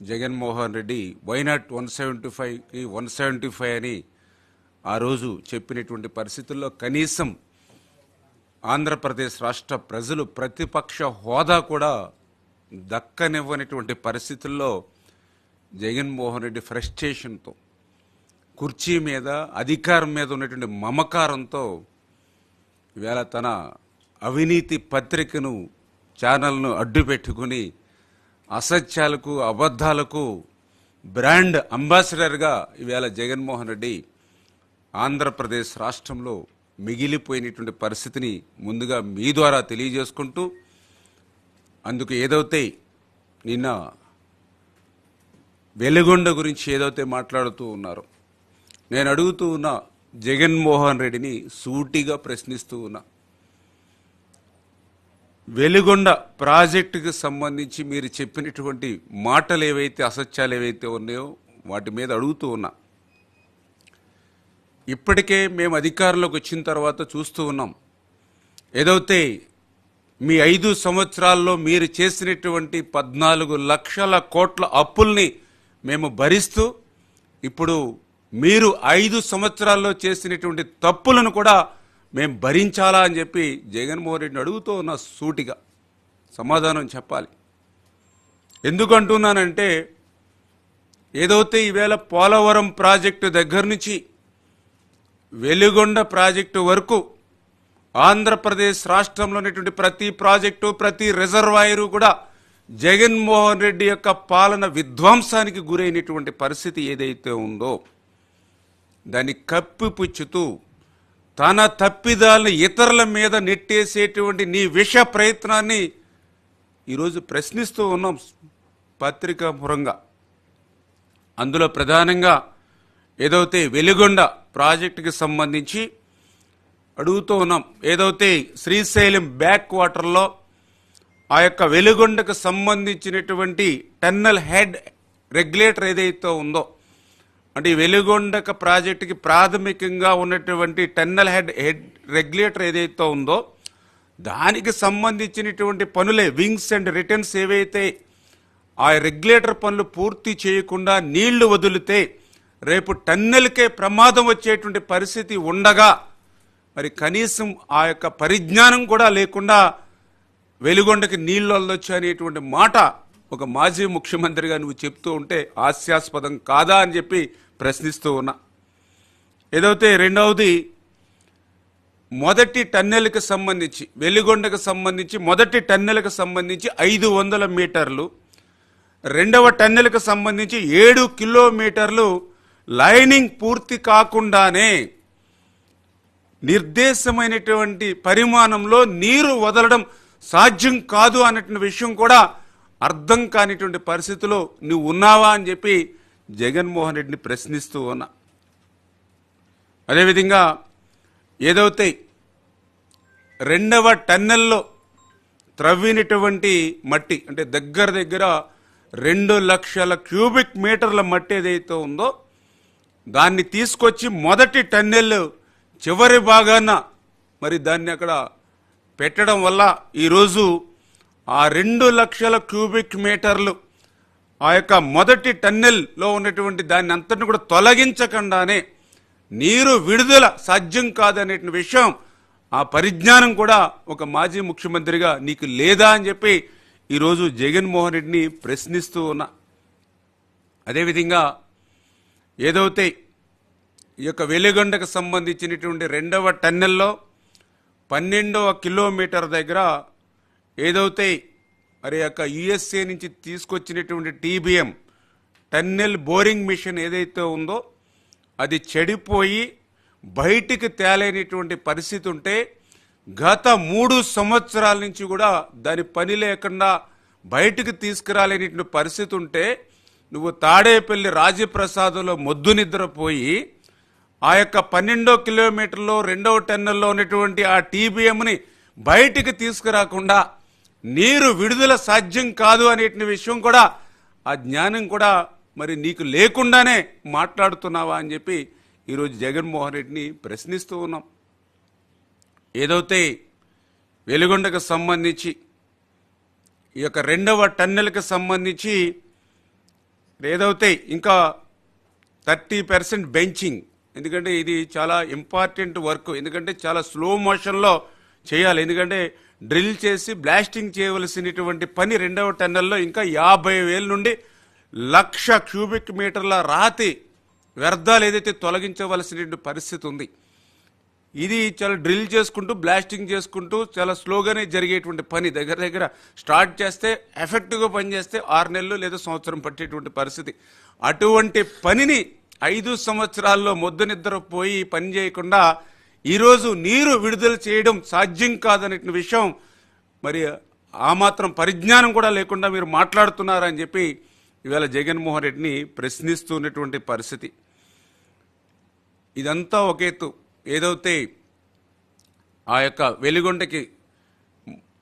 Jaganmohan Reddy why not 175కి 175 అని ఆ రోజు చెప్పినటువంటి పరిస్థితుల్లో కనీసం ఆంధ్రప్రదేశ్ రాష్ట్ర ప్రజలు ప్రతిపక్ష హోదా కూడా దక్కనివ్వనటువంటి పరిస్థితుల్లో జగన్మోహన్ రెడ్డి ఫ్రస్ట్రేషన్తో కుర్చీ మీద అధికారం మీద ఉన్నటువంటి మమకారంతో ఇవాళ తన అవినీతి పత్రికను ఛానల్ను అడ్డు పెట్టుకుని అసత్యాలకు అబద్ధాలకు బ్రాండ్ అంబాసిడర్గా ఇవాళ జగన్మోహన్ రెడ్డి ఆంధ్రప్రదేశ్ రాష్ట్రంలో మిగిలిపోయినటువంటి పరిస్థితిని ముందుగా మీ ద్వారా తెలియజేసుకుంటూ అందుకు ఏదైతే నిన్న వెలుగొండ గురించి ఏదైతే మాట్లాడుతూ ఉన్నారో నేను అడుగుతూ ఉన్న జగన్మోహన్ రెడ్డిని సూటిగా ప్రశ్నిస్తూ ఉన్నా. వెలుగొండ ప్రాజెక్టుకు సంబంధించి మీరు చెప్పినటువంటి మాటలు ఏవైతే అసత్యాలు ఏవైతే ఉన్నాయో వాటి మీద అడుగుతూ ఉన్నా. ఇప్పటికే మేము అధికారంలోకి వచ్చిన తర్వాత చూస్తూ ఉన్నాం. ఏదైతే మీ 5 సంవత్సరాల్లో మీరు చేసినటువంటి 14 లక్షల కోట్ల అప్పుల్ని మేము భరిస్తూ ఇప్పుడు మీరు 5 సంవత్సరాల్లో చేసినటువంటి తప్పులను కూడా మేము భరించాలా అని చెప్పి జగన్మోహన్ రెడ్డిని అడుగుతూ ఉన్న సూటిగా సమాధానం చెప్పాలి. ఎందుకంటున్నానంటే ఏదైతే ఈవేళ పోలవరం ప్రాజెక్టు దగ్గర నుంచి వెలుగొండ ప్రాజెక్టు వరకు ఆంధ్రప్రదేశ్ రాష్ట్రంలో ఉన్నటువంటి ప్రతి ప్రాజెక్టు ప్రతి రిజర్వాయరు కూడా జగన్మోహన్ రెడ్డి యొక్క పాలన విధ్వంసానికి గురైనటువంటి పరిస్థితి ఏదైతే ఉందో దాన్ని కప్పిపుచ్చుతూ తన తప్పిదాలను ఇతరుల మీద నెట్టేసేటువంటి నీ విష ప్రయత్నాన్ని ఈరోజు ప్రశ్నిస్తూ ఉన్నాం పత్రికాముఖంగా. అందులో ప్రధానంగా ఏదైతే వెలుగొండ ప్రాజెక్టుకి సంబంధించి అడుగుతూ ఉన్నాం. ఏదైతే శ్రీశైలం బ్యాక్ వాటర్లో ఆ యొక్క వెలుగొండకు సంబంధించినటువంటి టన్నల్ హెడ్ రెగ్యులేటర్ ఏదైతే ఉందో అంటే ఈ వెలుగొండక ప్రాజెక్టుకి ప్రాథమికంగా ఉన్నటువంటి టన్నల్ హెడ్ రెగ్యులేటర్ ఏదైతే ఉందో దానికి సంబంధించినటువంటి పనులే వింగ్స్ అండ్ రిటర్న్స్ ఏవైతే ఆ రెగ్యులేటర్ పనులు పూర్తి చేయకుండా నీళ్లు వదిలితే రేపు టన్నెల్కే ప్రమాదం వచ్చేటువంటి పరిస్థితి ఉండగా మరి కనీసం ఆ యొక్క పరిజ్ఞానం కూడా లేకుండా వెలుగొండకి నీళ్లు వదలొచ్చు అనేటువంటి మాట ఒక మాజీ ముఖ్యమంత్రిగా నువ్వు చెప్తూ ఉంటే హాస్యాస్పదం కాదా అని చెప్పి ప్రశ్నిస్తూ ఉన్నా. ఏదైతే రెండవది మొదటి టన్నెల్కి సంబంధించి వెలుగొండకు సంబంధించి మొదటి టన్నెల్కి సంబంధించి 500 మీటర్లు, రెండవ టన్నెల్కి సంబంధించి 7 కిలోమీటర్లు లైనింగ్ పూర్తి కాకుండానే నిర్దేశమైనటువంటి పరిమాణంలో నీరు వదలడం సాధ్యం కాదు అన్నటువంటి విషయం కూడా అర్థం కానిటువంటి పరిస్థితిలో నువ్వు ఉన్నావా అని చెప్పి జగన్మోహన్ రెడ్డిని ప్రశ్నిస్తూ ఉన్నా. అదేవిధంగా ఏదైతే రెండవ టన్నెల్లో త్రవ్వినటువంటి మట్టి అంటే దగ్గర 2 లక్షల క్యూబిక్ మీటర్ల మట్టి ఏదైతే ఉందో దాన్ని తీసుకొచ్చి మొదటి టన్నెల్ చివరి భాగాన మరి దాన్ని అక్కడ పెట్టడం వల్ల ఈరోజు ఆ 2 లక్షల క్యూబిక్ మీటర్లు ఆ యొక్క మొదటి టన్నెల్లో ఉన్నటువంటి దాన్ని అంతటిని కూడా తొలగించకుండానే నీరు విడుదల సాధ్యం కాదనే విషయం ఆ పరిజ్ఞానం కూడా ఒక మాజీ ముఖ్యమంత్రిగా నీకు లేదా అని చెప్పి ఈరోజు జగన్మోహన్ రెడ్డిని ప్రశ్నిస్తూ ఉన్నా. అదేవిధంగా ఏదైతే ఈ యొక్క వెలుగొండకు సంబంధించినటువంటి రెండవ టన్నెల్లో 12వ కిలోమీటర్ దగ్గర ఏదైతే మరి యొక్క యుఎస్ఏ నుంచి తీసుకొచ్చినటువంటి TBM టన్నెల్ బోరింగ్ మిషన్ ఏదైతే ఉందో అది చెడిపోయి బయటికి తేలేనటువంటి పరిస్థితి ఉంటే గత 3 సంవత్సరాల నుంచి కూడా దాని పని లేకుండా బయటికి తీసుకురాలేనటువంటి పరిస్థితి ఉంటే నువ్వు తాడేపల్లి రాజప్రసాదంలో మొద్దు నిద్రపోయి ఆ యొక్క 12వ కిలోమీటర్లో రెండవ టన్నెల్లో ఉన్నటువంటి ఆ TBMని బయటికి తీసుకురాకుండా నీరు విడుదల సాధ్యం కాదు అనే విషయం కూడా ఆ జ్ఞానం కూడా మరి నీకు లేకుండానే మాట్లాడుతున్నావా అని చెప్పి ఈరోజు జగన్మోహన్ రెడ్డిని ప్రశ్నిస్తూ ఉన్నాం. ఏదైతే వెలుగొండకు సంబంధించి ఈ యొక్క రెండవ టన్నెల్కి సంబంధించి ఏదైతే ఇంకా 30% బెంచింగ్, ఎందుకంటే ఇది చాలా ఇంపార్టెంట్ వర్క్, ఎందుకంటే చాలా స్లో మోషన్లో చేయాలి. ఎందుకంటే డ్రిల్ చేసి బ్లాస్టింగ్ చేయవలసినటువంటి పని రెండవ టన్నెల్లో ఇంకా 50,000 నుండి 1,00,000 క్యూబిక్ మీటర్ల రాతి వ్యర్థాలు ఏదైతే తొలగించవలసినటువంటి పరిస్థితి ఉంది. ఇది చాలా డ్రిల్ చేసుకుంటూ బ్లాస్టింగ్ చేసుకుంటూ చాలా స్లోగానే జరిగేటువంటి పని. దగ్గర దగ్గర స్టార్ట్ చేస్తే ఎఫెక్టివ్గా పనిచేస్తే 6 నెలలు లేదా సంవత్సరం పట్టేటువంటి పరిస్థితి. అటువంటి పనిని 5 సంవత్సరాల్లో మొద్దు నిద్రపోయి పని చేయకుండా ఈరోజు నీరు విడుదల చేయడం సాధ్యం కాదనే విషయం, మరి ఆ మాత్రం పరిజ్ఞానం కూడా లేకుండా మీరు మాట్లాడుతున్నారని చెప్పి ఇవాళ జగన్మోహన్ రెడ్డిని ప్రశ్నిస్తున్నటువంటి పరిస్థితి. ఇదంతా ఒక ఎత్తు. ఏదైతే ఆ యొక్క వెలిగొండకి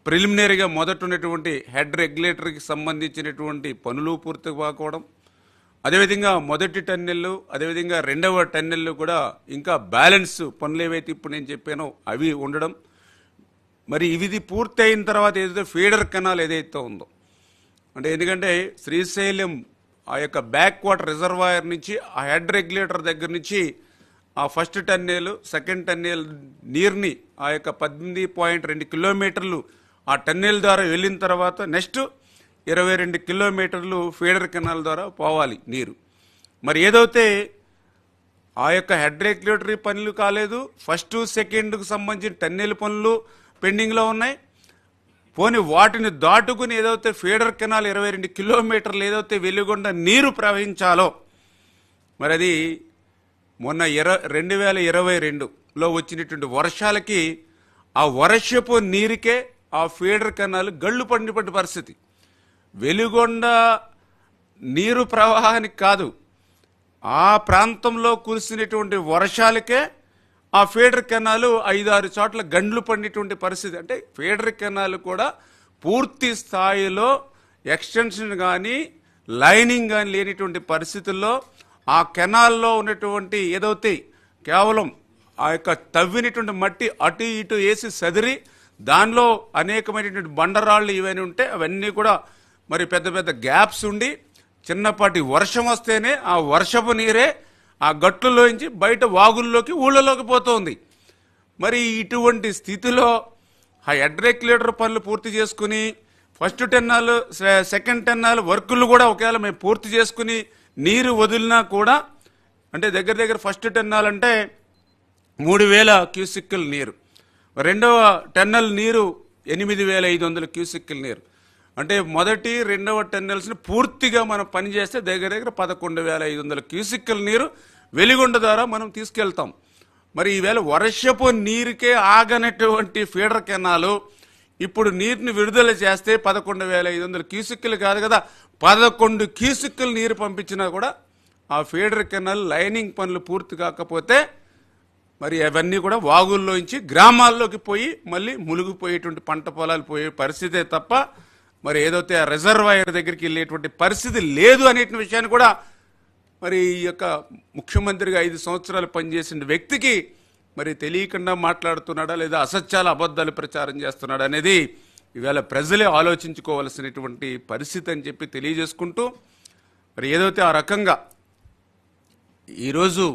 ప్రిలిమినరీగా మొదట ఉన్నటువంటి హెడ్ రెగ్యులేటర్కి సంబంధించినటువంటి పనులు పూర్తి కాకపోవడం, అదేవిధంగా మొదటి టన్నెళ్ళు, అదేవిధంగా రెండవ టన్నెళ్ళు కూడా ఇంకా బ్యాలెన్స్ పనులు ఏవైతే ఇప్పుడు నేను చెప్పానో అవి ఉండడం, మరి ఇది పూర్తి అయిన తర్వాత ఏదైతే ఫీడర్ కెనాల్ ఏదైతే ఉందో, అంటే ఎందుకంటే శ్రీశైలం ఆ యొక్క బ్యాక్ వాటర్ రిజర్వాయర్ నుంచి ఆ హెడ్ రెగ్యులేటర్ దగ్గర నుంచి ఆ ఫస్ట్ టన్నెల్ సెకండ్ టన్నెల్ నీరుని ఆ యొక్క 18.2 కిలోమీటర్లు ఆ టన్నెల్ ద్వారా వెళ్ళిన తర్వాత నెక్స్ట్ 22 కిలోమీటర్లు ఫీడర్ కెనాల్ ద్వారా పోవాలి నీరు. మరి ఏదైతే ఆ యొక్క హెడ్ రెగ్యులేటరీ పనులు కాలేదు, ఫస్ట్ సెకండ్కు సంబంధించిన టన్నెల్ పనులు పెండింగ్లో ఉన్నాయి. పోనీ వాటిని దాటుకుని ఏదైతే ఫీడర్ కెనాల్ 22 కిలోమీటర్లు ఏదైతే వెలుగొండ నీరు ప్రవహించాలో, మరి అది మొన్న 2022లో వచ్చినటువంటి వర్షాలకి ఆ వర్షపు నీరుకే ఆ ఫీడర్ కెనాల్ గళ్ళు పడినటువంటి పరిస్థితి. వెలుగొండ నీరు ప్రవాహానికి కాదు, ఆ ప్రాంతంలో కురిసినటువంటి వర్షాలకే ఆ ఫీడర్ కెనాలు 5-6 చోట్ల గండ్లు పడినటువంటి పరిస్థితి. అంటే ఫీడర్ కెనాల్ కూడా పూర్తి స్థాయిలో ఎక్స్టెన్షన్ కానీ లైనింగ్ కానీ లేనిటువంటి పరిస్థితుల్లో ఆ కెనాల్లో ఉన్నటువంటి ఏదైతే కేవలం ఆ యొక్క తవ్వినటువంటి మట్టి అటు ఇటు వేసి సదిరి దానిలో అనేకమైనటువంటి బండరాళ్ళు ఇవన్నీ ఉంటే అవన్నీ కూడా మరి పెద్ద పెద్ద గ్యాప్స్ ఉండి చిన్నపాటి వర్షం వస్తేనే ఆ వర్షపు నీరే ఆ గట్టులోంచి బయట వాగుల్లోకి ఊళ్ళలోకి పోతుంది. మరి ఇటువంటి స్థితిలో ఆ హెడ్ రెగ్యులేటర్ పనులు పూర్తి చేసుకుని ఫస్ట్ టెన్నాలు సెకండ్ టెన్నాలు వర్కులు కూడా ఒకవేళ మేము పూర్తి చేసుకుని నీరు వదిలినా కూడా, అంటే దగ్గర దగ్గర ఫస్ట్ టెన్నాల్ అంటే 3,000 క్యూసిక్కుల నీరు, రెండవ టెన్నల్ నీరు 8,500 క్యూసిక్కుల నీరు. అంటే మొదటి రెండవ టెన్నెల్స్ని పూర్తిగా మనం పనిచేస్తే దగ్గర దగ్గర 11,500 క్యూసిక్కుల నీరు వెలిగొండ ద్వారా మనం తీసుకెళ్తాం. మరి ఈవేళ వర్షపు నీరుకే ఆగనటువంటి ఫీడర్ కెనాలు ఇప్పుడు నీటిని విడుదల చేస్తే 11,500 క్యూసిక్కులు కాదు కదా, 11 క్యూసిక్కులు నీరు పంపించినా కూడా ఆ ఫీడర్ కెనాల్ లైనింగ్ పనులు పూర్తి కాకపోతే మరి అవన్నీ కూడా వాగుల్లోంచి గ్రామాల్లోకి పోయి మళ్ళీ మునిగిపోయేటువంటి పంట పొలాలు పోయే పరిస్థితే తప్ప మరి ఏదైతే ఆ రిజర్వాయర్ దగ్గరికి వెళ్ళేటువంటి పరిస్థితి లేదు అనే విషయాన్ని కూడా మరి ఈ యొక్క ముఖ్యమంత్రిగా 5 సంవత్సరాలు పనిచేసిన వ్యక్తికి మరి తెలియకుండా మాట్లాడుతున్నాడా లేదా అసత్యాల అబద్ధాలు ప్రచారం చేస్తున్నాడా అనేది ఇవాళ ప్రజలే ఆలోచించుకోవాల్సినటువంటి పరిస్థితి అని చెప్పి తెలియజేసుకుంటూ, మరి ఏదైతే ఆ రకంగా ఈరోజు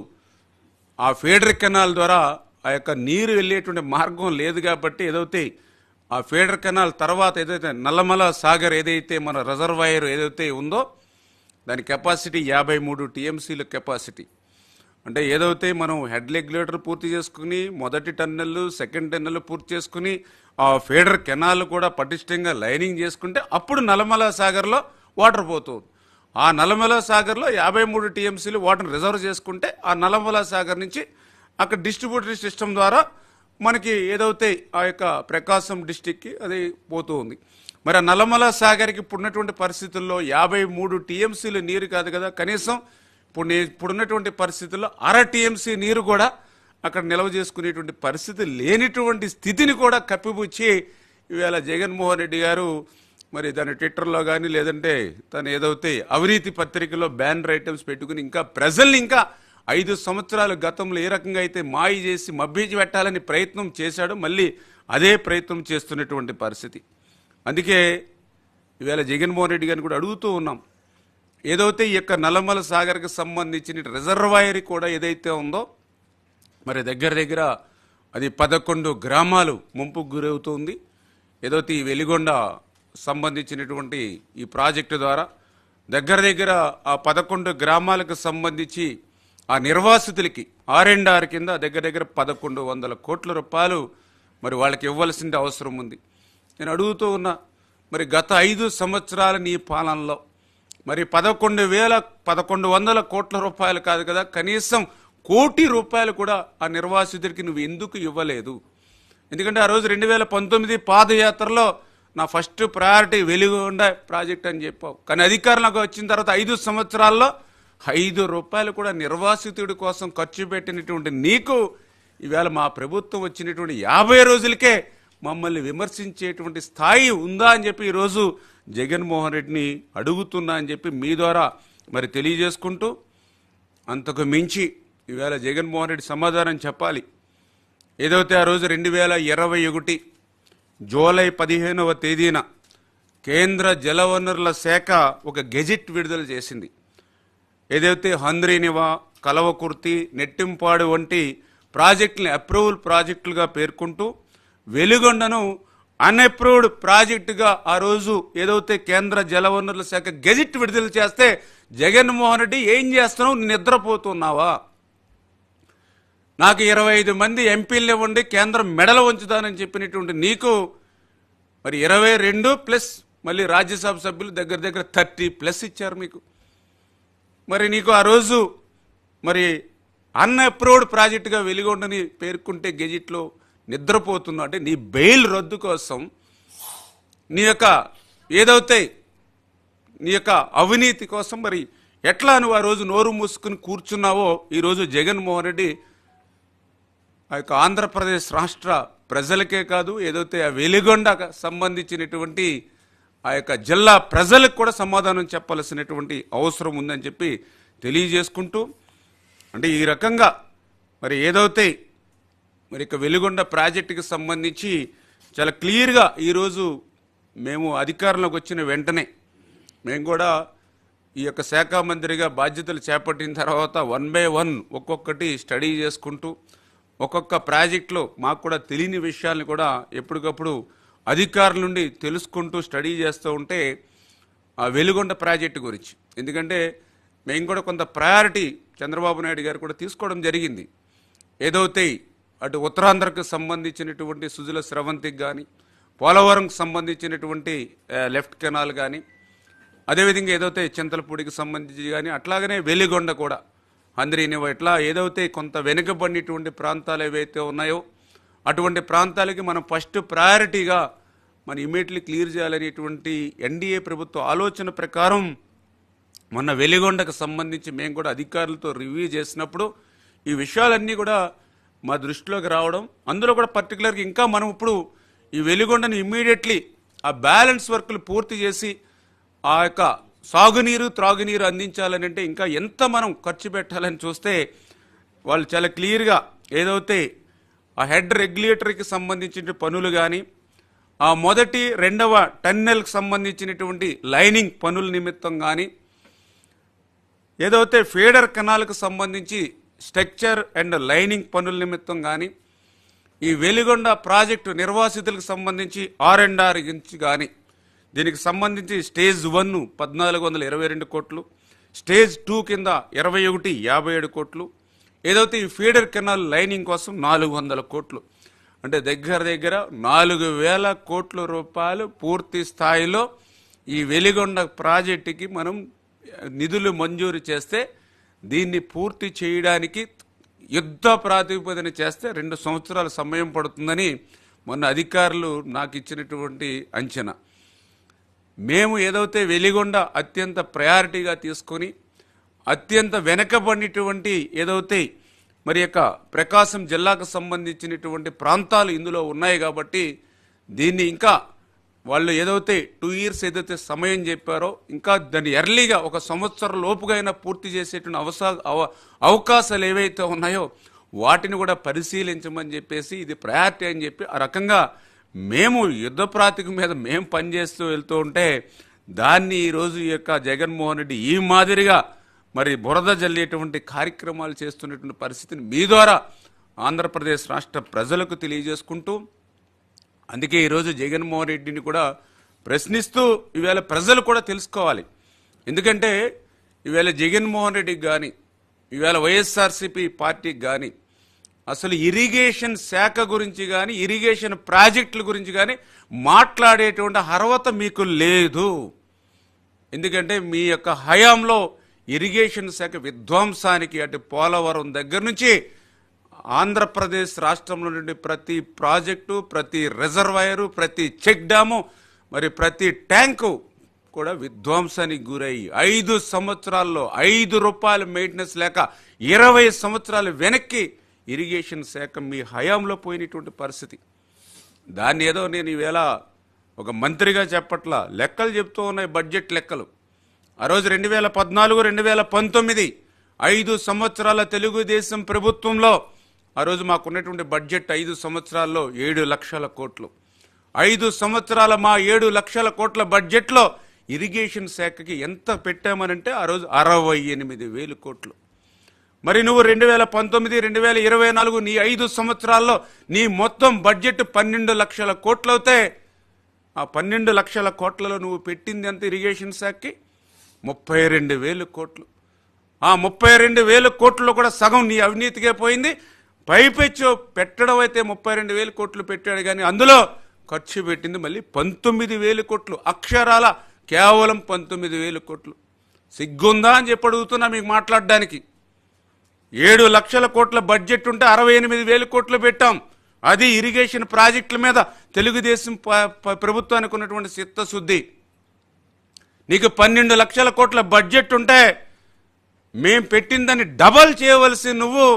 ఆ ఫీడర్ కెనాల్ ద్వారా ఆ యొక్క నీరు వెళ్ళేటువంటి మార్గం లేదు కాబట్టి ఏదైతే ఆ ఫీడర్ కెనాల్ తర్వాత ఏదైతే నల్లమల సాగర్ ఏదైతే మన రిజర్వాయర్ ఏదైతే ఉందో దాని కెపాసిటీ 53 టీఎంసీల కెపాసిటీ. అంటే ఏదైతే మనం హెడ్ రెగ్యులేటర్ పూర్తి చేసుకుని మొదటి టన్నెల్ సెకండ్ టన్నెల్ పూర్తి చేసుకుని ఆ ఫీడర్ కెనాల్ కూడా పటిష్టంగా లైనింగ్ చేసుకుంటే అప్పుడు నల్లమల సాగర్లో వాటర్ పోతుంది. ఆ నల్లమల సాగర్లో 53 టీఎంసీలు వాటర్ని రిజర్వ్ చేసుకుంటే ఆ నల్లమల సాగర్ నుంచి అక్కడ డిస్ట్రిబ్యూటరీ సిస్టమ్ ద్వారా మనకి ఏదైతే ఆ యొక్క ప్రకాశం డిస్టిక్కి అది పోతూ ఉంది. మరి ఆ నల్లమల సాగర్కి ఇప్పుడున్నటువంటి పరిస్థితుల్లో 53 టీఎంసీలు నీరు కాదు కదా, కనీసం ఇప్పుడున్నటువంటి పరిస్థితుల్లో 1/2 టీఎంసీ నీరు కూడా అక్కడ నిల్వ చేసుకునేటువంటి పరిస్థితి లేనిటువంటి స్థితిని కూడా కప్పిపుచ్చి ఇవాళ జగన్మోహన్ రెడ్డి గారు మరి దాని ట్విట్టర్లో కానీ లేదంటే తను ఏదైతే అవినీతి పత్రికలో బ్యానర్ ఐటమ్స్ పెట్టుకుని ఇంకా ప్రజల్ని ఇంకా 5 సంవత్సరాలు గతంలో ఏ రకంగా అయితే మాయ చేసి మభ్యచి పెట్టాలని ప్రయత్నం చేశాడో మళ్ళీ అదే ప్రయత్నం చేస్తున్నటువంటి పరిస్థితి. అందుకే ఇవాళ జగన్మోహన్ రెడ్డి గారిని కూడా అడుగుతూ ఉన్నాం, ఏదైతే ఈ యొక్క నల్లమల సాగర్కి సంబంధించిన రిజర్వాయర్ కూడా ఏదైతే ఉందో మరి దగ్గర దగ్గర అది 11 గ్రామాలు ముంపుకు గురవుతుంది. ఏదైతే ఈ వెలిగొండ సంబంధించినటువంటి ఈ ప్రాజెక్టు ద్వారా దగ్గర దగ్గర ఆ 11 గ్రామాలకు సంబంధించి ఆ నిర్వాసితులకి R&R కింద దగ్గర దగ్గర 1100 కోట్ల రూపాయలు మరి వాళ్ళకి ఇవ్వాల్సిన అవసరం ఉంది. నేను అడుగుతూ ఉన్నా, మరి గత 5 సంవత్సరాల నీ పాలనలో మరి 1100 కోట్ల రూపాయలు కాదు కదా, కనీసం 1 కోటి రూపాయలు కూడా ఆ నిర్వాసితుడికి నువ్వు ఎందుకు ఇవ్వలేదు? ఎందుకంటే ఆ రోజు 2019 పాదయాత్రలో నా ఫస్ట్ ప్రయారిటీ వెలిగొండ ప్రాజెక్ట్ అని చెప్పావు. కానీ అధికారంలోకి వచ్చిన తర్వాత 5 సంవత్సరాల్లో 5 రూపాయలు కూడా నిర్వాసితుడి కోసం ఖర్చు పెట్టినటువంటి నీకు ఈవేళ మా ప్రభుత్వం వచ్చినటువంటి 50 రోజులకే మమ్మల్ని విమర్శించేటువంటి స్థాయి ఉందా అని చెప్పి ఈరోజు జగన్మోహన్ రెడ్డిని అడుగుతున్నా అని చెప్పి మీ ద్వారా మరి తెలియజేసుకుంటూ, అంతకు మించి ఈవేళ జగన్మోహన్ రెడ్డి సమాధానం చెప్పాలి. ఏదైతే ఆ రోజు 2021 జూలై 15వ తేదీన కేంద్ర జలవనరుల శాఖ ఒక గెజెట్ విడుదల చేసింది. ఏదైతే హంద్రీనివా, కలవకుర్తి, నెట్టింపాడు వంటి ప్రాజెక్టుని అప్రూవల్ ప్రాజెక్టులుగా పేర్కొంటూ వెలిగొండను అన్అప్రూవ్డ్ ప్రాజెక్టుగా ఆ రోజు ఏదైతే కేంద్ర జలవనరుల శాఖ గెజెట్ విడుదల చేస్తే జగన్మోహన్ రెడ్డి ఏం చేస్తున్నావు? నిద్రపోతున్నావా? నాకు 25 మంది ఎంపీలు ఇవ్వండి, కేంద్రం మెడలు వంచుతానని చెప్పినటువంటి నీకు మరి 22 ప్లస్ మళ్ళీ రాజ్యసభ సభ్యులు దగ్గర దగ్గర 30+ ఇచ్చారు మీకు. మరి నీకు ఆ రోజు మరి అన్అప్రూవ్డ్ ప్రాజెక్టుగా వెలిగొండని పేర్కొంటే గెజిట్లో నిద్రపోతున్నా అంటే నీ బెయిల్ రద్దు కోసం నీ యొక్క ఏదైతే నీ యొక్క అవినీతి కోసం మరి ఎట్లా నువ్వు ఆ రోజు నోరు మూసుకుని కూర్చున్నావో ఈరోజు జగన్మోహన్ రెడ్డి ఆ యొక్క ఆంధ్రప్రదేశ్ రాష్ట్ర ప్రజలకే కాదు, ఏదైతే ఆ వెలిగొండకు సంబంధించినటువంటి ఆ యొక్క జిల్లా ప్రజలకు కూడా సమాధానం చెప్పాల్సినటువంటి అవసరం ఉందని చెప్పి తెలియజేసుకుంటూ, అంటే ఈ రకంగా మరి ఏదైతే మరి ఇక వెలిగొండ ప్రాజెక్టుకి సంబంధించి చాలా క్లియర్గా ఈరోజు మేము అధికారంలోకి వచ్చిన వెంటనే మేము కూడా ఈ యొక్క శాఖ మంత్రిగా బాధ్యతలు చేపట్టిన తర్వాత 1 by 1 ఒక్కొక్కటి స్టడీ చేసుకుంటూ ఒక్కొక్క ప్రాజెక్టులో మాకు కూడా తెలియని విషయాలను కూడా ఎప్పటికప్పుడు అధికారుల నుండి తెలుసుకుంటూ స్టడీ చేస్తూ ఉంటే ఆ వెలిగొండ ప్రాజెక్టు గురించి, ఎందుకంటే మేము కూడా కొంత ప్రయారిటీ చంద్రబాబు నాయుడు గారు కూడా తీసుకోవడం జరిగింది. ఏదైతే అటు ఉత్తరాంధ్రకు సంబంధించినటువంటి సుజల స్రవంతికి కానీ, పోలవరంకి సంబంధించినటువంటి లెఫ్ట్ కెనాల్ కానీ, అదేవిధంగా ఏదైతే చింతలపూడికి సంబంధించి కానీ, అట్లాగనే వెలిగొండ కూడా హంద్రీనివా ఇట్లా ఏదైతే కొంత వెనుకబడినటువంటి ప్రాంతాలు ఏవైతే ఉన్నాయో అటువంటి ప్రాంతాలకి మనం ఫస్ట్ ప్రయారిటీగా మనం ఇమీడియట్లీ క్లియర్ చేయాలనేటువంటి ఎన్డీఏ ప్రభుత్వ ఆలోచన ప్రకారం మొన్న వెలిగొండకు సంబంధించి మేము కూడా అధికారులతో రివ్యూ చేసినప్పుడు ఈ విషయాలన్నీ కూడా మా దృష్టిలోకి రావడం, అందులో కూడా పర్టికులర్గా ఇంకా మనం ఇప్పుడు ఈ వెలిగొండను ఇమ్మీడియట్లీ ఆ బ్యాలెన్స్ వర్క్లు పూర్తి చేసి ఆ యొక్క సాగునీరు త్రాగునీరు అందించాలని అంటే ఇంకా ఎంత మనం ఖర్చు పెట్టాలని చూస్తే వాళ్ళు చాలా క్లియర్గా ఏదైతే ఆ హెడ్ రెగ్యులేటరీకి సంబంధించిన పనులు కానీ, ఆ మొదటి 2వ టన్నెల్కి సంబంధించినటువంటి లైనింగ్ పనుల నిమిత్తం కానీ, ఏదైతే ఫీడర్ కెనాల్కు సంబంధించి స్ట్రక్చర్ అండ్ లైనింగ్ పనుల నిమిత్తం కానీ, ఈ వెలిగొండ ప్రాజెక్టు నిర్వాసితులకు సంబంధించి R&R గురించి కానీ, దీనికి సంబంధించి స్టేజ్ 1 1422 కోట్లు, స్టేజ్ 2 కింద 2157 కోట్లు, ఏదైతే ఈ ఫీడర్ కెనాల్ లైనింగ్ కోసం 400 కోట్లు, అంటే దగ్గర దగ్గర 4000 కోట్ల రూపాయలు పూర్తి స్థాయిలో ఈ వెలిగొండ ప్రాజెక్టుకి మనం నిధులు మంజూరు చేస్తే దీన్ని పూర్తి చేయడానికి యుద్ధ ప్రాతిపదికన చేస్తే 2 సంవత్సరాల సమయం పడుతుందని మొన్న అధికారులు నాకు ఇచ్చినటువంటి అంచనా. మేము ఏదైతే వెలిగొండ అత్యంత ప్రయారిటీగా తీసుకొని అత్యంత వెనకబడినటువంటి ఏదైతే మరి యొక్క ప్రకాశం జిల్లాకు సంబంధించినటువంటి ప్రాంతాలు ఇందులో ఉన్నాయి కాబట్టి దీన్ని ఇంకా వాళ్ళు ఏదైతే 2 years ఏదైతే సమయం చెప్పారో ఇంకా దాన్ని ఎర్లీగా 1 సంవత్సరం లోపుగా అయినా పూర్తి చేసేటువంటి అవకాశాలు ఏవైతే ఉన్నాయో వాటిని కూడా పరిశీలించమని చెప్పేసి ఇది ప్రయారిటీ అని చెప్పి ఆ రకంగా మేము యుద్ధ ప్రాతిపదిక మీద మేము పనిచేస్తూ వెళ్తూ ఉంటే దాన్ని ఈరోజు ఈ యొక్క జగన్మోహన్ రెడ్డి ఈ మాదిరిగా మరి బురద జల్లేటువంటి కార్యక్రమాలు చేస్తున్నటువంటి పరిస్థితిని మీ ద్వారా ఆంధ్రప్రదేశ్ రాష్ట్ర ప్రజలకు తెలియజేసుకుంటూ, అందుకే ఈరోజు జగన్మోహన్ రెడ్డిని కూడా ప్రశ్నిస్తూ ఈవేళ ప్రజలు కూడా తెలుసుకోవాలి. ఎందుకంటే ఈవేళ జగన్మోహన్ రెడ్డికి కానీ ఈవేళ వైఎస్ఆర్సీపీ పార్టీకి కానీ అసలు ఇరిగేషన్ శాఖ గురించి కానీ ఇరిగేషన్ ప్రాజెక్టుల గురించి కానీ మాట్లాడేటువంటి అర్హత మీకు లేదు. ఎందుకంటే మీ యొక్క హయాంలో ఇరిగేషన్ శాఖ విధ్వంసానికి అటు పోలవరం దగ్గర నుంచి ఆంధ్రప్రదేశ్ రాష్ట్రంలో నుండి ప్రతి ప్రాజెక్టు, ప్రతి రిజర్వాయరు, ప్రతి చెక్ డ్యాము, మరి ప్రతి ట్యాంకు కూడా విధ్వంసానికి గురయ్యి 5 సంవత్సరాల్లో 5 రూపాయల మెయింటెనెన్స్ లేక 20 సంవత్సరాలు వెనక్కి ఇరిగేషన్ శాఖ మీ హయాంలో పోయినటువంటి పరిస్థితి. దాన్ని ఏదో నేను ఈవేళ ఒక మంత్రిగా చెప్పట్లా, లెక్కలు చెప్తూ ఉన్నాయి, బడ్జెట్ లెక్కలు. ఆ రోజు 2014, 2019 5 సంవత్సరాల తెలుగుదేశం ప్రభుత్వంలో ఆ రోజు మాకున్నటువంటి బడ్జెట్ 5 సంవత్సరాల్లో 7 లక్షల కోట్లు. 5 సంవత్సరాల మా 7 లక్షల కోట్ల బడ్జెట్లో ఇరిగేషన్ శాఖకి ఎంత పెట్టామనంటే ఆ రోజు 68,000 కోట్లు. మరి నువ్వు 2019, 2024 నీ 5 సంవత్సరాల్లో నీ మొత్తం బడ్జెట్ 12 లక్షల కోట్లు అవుతే ఆ 12 లక్షల కోట్లలో నువ్వు పెట్టింది ఎంత ఇరిగేషన్ శాఖకి? 32,000 కోట్లు. ఆ 32,000 కోట్లలో కూడా సగం నీ అవినీతికే పోయింది. పైపెచ్చు పెట్టడం అయితే 32,000 కోట్లు పెట్టాడు, కానీ అందులో ఖర్చు పెట్టింది మళ్ళీ 19,000 కోట్లు. అక్షరాల కేవలం 19,000 కోట్లు. సిగ్గుందా అని చెప్పి అడుగుతున్నా మీకు మాట్లాడడానికి. 7 లక్షల కోట్ల బడ్జెట్ ఉంటే 68,000 కోట్లు పెట్టాం. అది ఇరిగేషన్ ప్రాజెక్టుల మీద తెలుగుదేశం ప్రభుత్వానికి ఉన్నటువంటి చిత్తశుద్ధి. నీకు 12 లక్షల కోట్ల బడ్జెట్ ఉంటే మేం పెట్టిందని డబల్ చేయవలసి నువ్వు